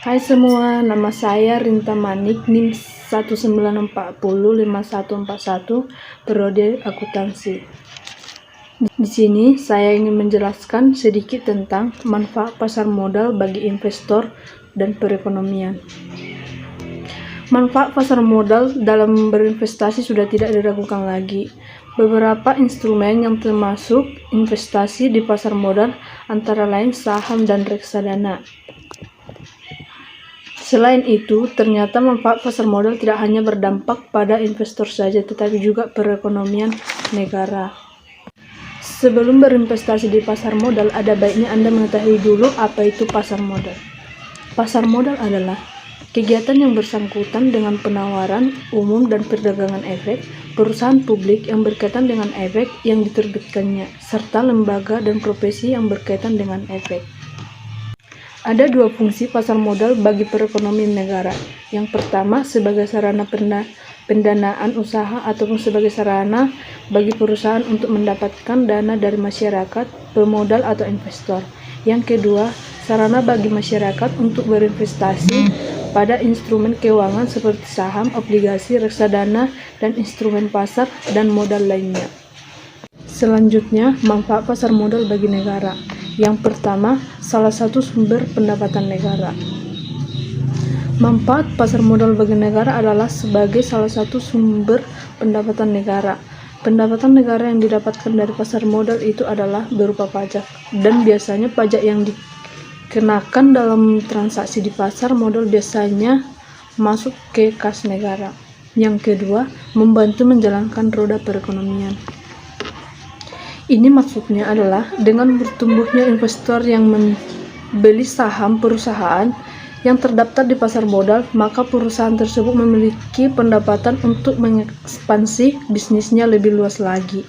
Hai semua, nama saya Rinta Manik, NIM 19405141, periode akuntansi. Di sini saya ingin menjelaskan sedikit tentang manfaat pasar modal bagi investor dan perekonomian. Manfaat pasar modal dalam berinvestasi sudah tidak diragukan lagi. Beberapa instrumen yang termasuk investasi di pasar modal antara lain saham dan reksadana. Selain itu, ternyata manfaat pasar modal tidak hanya berdampak pada investor saja, tetapi juga perekonomian negara. Sebelum berinvestasi di pasar modal, ada baiknya Anda mengetahui dulu apa itu pasar modal. Pasar modal adalah kegiatan yang bersangkutan dengan penawaran umum dan perdagangan efek perusahaan publik yang berkaitan dengan efek yang diterbitkannya, serta lembaga dan profesi yang berkaitan dengan efek. Ada dua fungsi pasar modal bagi perekonomian negara. Yang pertama, sebagai sarana pendanaan usaha ataupun sebagai sarana bagi perusahaan untuk mendapatkan dana dari masyarakat, pemodal atau investor. Yang kedua, sarana bagi masyarakat untuk berinvestasi pada instrumen keuangan seperti saham, obligasi, reksadana, dan instrumen pasar dan modal lainnya. Selanjutnya, manfaat pasar modal bagi negara. Yang pertama, salah satu sumber pendapatan negara. Manfaat pasar modal bagi negara adalah sebagai salah satu sumber pendapatan negara. Pendapatan negara yang didapatkan dari pasar modal itu adalah berupa pajak, dan biasanya pajak yang dikenakan dalam transaksi di pasar modal biasanya masuk ke kas negara. Yang kedua, membantu menjalankan roda perekonomian. Ini maksudnya adalah dengan bertumbuhnya investor yang membeli saham perusahaan yang terdaftar di pasar modal, maka perusahaan tersebut memiliki pendapatan untuk mengekspansi bisnisnya lebih luas lagi.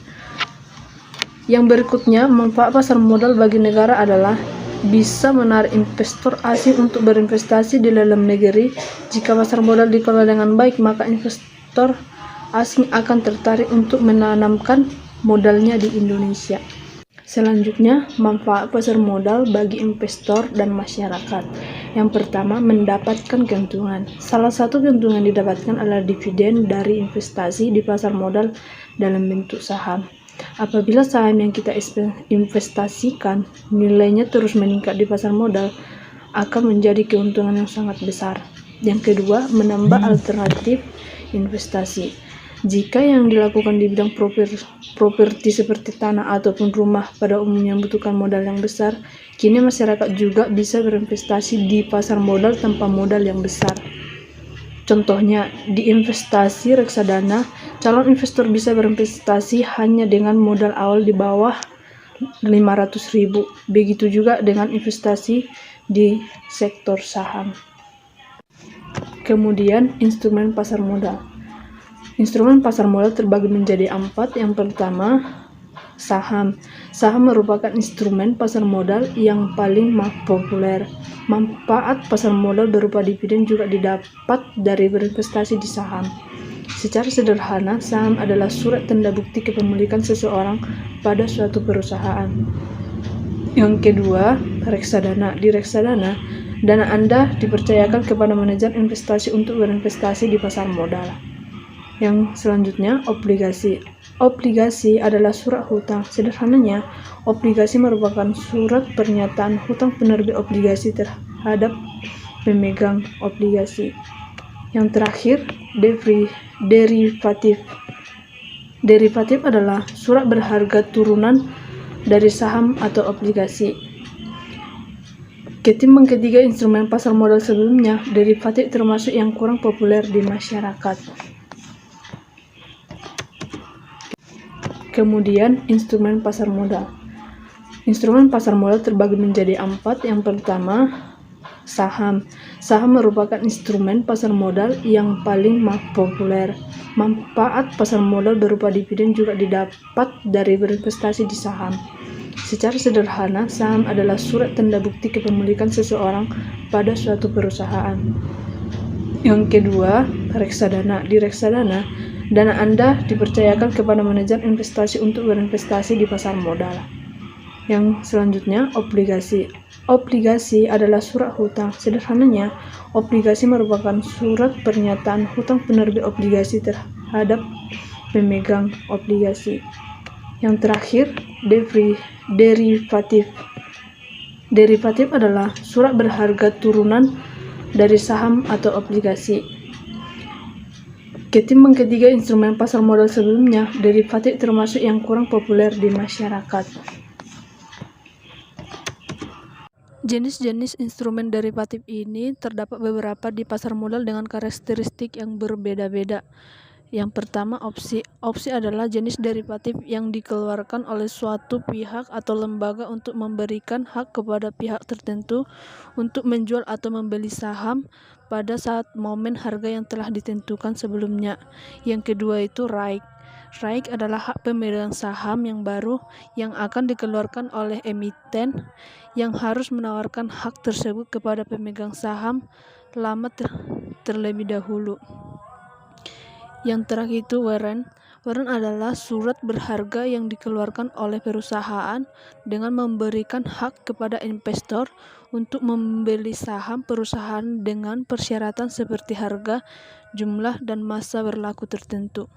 Yang berikutnya, manfaat pasar modal bagi negara adalah bisa menarik investor asing untuk berinvestasi di dalam negeri. Jika pasar modal dikelola dengan baik, maka investor asing akan tertarik untuk menanamkan modalnya di Indonesia. Selanjutnya, manfaat pasar modal bagi investor dan masyarakat. Yang pertama, mendapatkan keuntungan. Salah satu keuntungan didapatkan adalah dividen dari investasi di pasar modal dalam bentuk saham. Apabila saham yang kita investasikan nilainya terus meningkat di pasar modal, akan menjadi keuntungan yang sangat besar. Yang kedua, menambah alternatif investasi. Jika yang dilakukan di bidang properti seperti tanah ataupun rumah pada umumnya membutuhkan modal yang besar, kini masyarakat juga bisa berinvestasi di pasar modal tanpa modal yang besar. Contohnya, di investasi reksadana, calon investor bisa berinvestasi hanya dengan modal awal di bawah 500.000. Begitu juga dengan investasi di sektor saham. Kemudian, instrumen pasar modal. Instrumen pasar modal terbagi menjadi 4. Yang pertama, saham. Saham merupakan instrumen pasar modal yang paling populer. Manfaat pasar modal berupa dividen juga didapat dari berinvestasi di saham. Secara sederhana, saham adalah surat tanda bukti kepemilikan seseorang pada suatu perusahaan. Yang kedua, reksadana. Di reksadana, dana Anda dipercayakan kepada manajer investasi untuk berinvestasi di pasar modal. Yang selanjutnya, obligasi. Obligasi adalah surat hutang. Sederhananya, obligasi merupakan surat pernyataan hutang penerbit obligasi terhadap pemegang obligasi. Yang terakhir, derivatif. Derivatif adalah surat berharga turunan dari saham atau obligasi. Ketimbang ketiga instrumen pasar modal sebelumnya, derivatif termasuk yang kurang populer di masyarakat. Kemudian, instrumen pasar modal. Instrumen pasar modal terbagi menjadi 4. Yang pertama, saham. Saham merupakan instrumen pasar modal yang paling populer. Manfaat pasar modal berupa dividen juga didapat dari berinvestasi di saham. Secara sederhana, saham adalah surat tanda bukti kepemilikan seseorang pada suatu perusahaan. Yang kedua, reksadana. Di reksadana, dana Anda dipercayakan kepada manajer investasi untuk berinvestasi di pasar modal. Yang selanjutnya, obligasi. Obligasi adalah surat hutang. Sederhananya, obligasi merupakan surat pernyataan hutang penerbit obligasi terhadap pemegang obligasi. Yang terakhir, derivatif. Derivatif adalah surat berharga turunan dari saham atau obligasi. Ketimbang ketiga instrumen pasar modal sebelumnya, derivatif termasuk yang kurang populer di masyarakat. Jenis-jenis instrumen derivatif ini terdapat beberapa di pasar modal dengan karakteristik yang berbeda-beda. Yang pertama, opsi. Opsi adalah jenis derivatif yang dikeluarkan oleh suatu pihak atau lembaga untuk memberikan hak kepada pihak tertentu untuk menjual atau membeli saham pada saat momen harga yang telah ditentukan sebelumnya. Yang kedua itu right. Right adalah hak pemegang saham yang baru yang akan dikeluarkan oleh emiten yang harus menawarkan hak tersebut kepada pemegang saham lama terlebih dahulu. Yang terakhir itu warrant. Warrant adalah surat berharga yang dikeluarkan oleh perusahaan dengan memberikan hak kepada investor untuk membeli saham perusahaan dengan persyaratan seperti harga, jumlah, dan masa berlaku tertentu.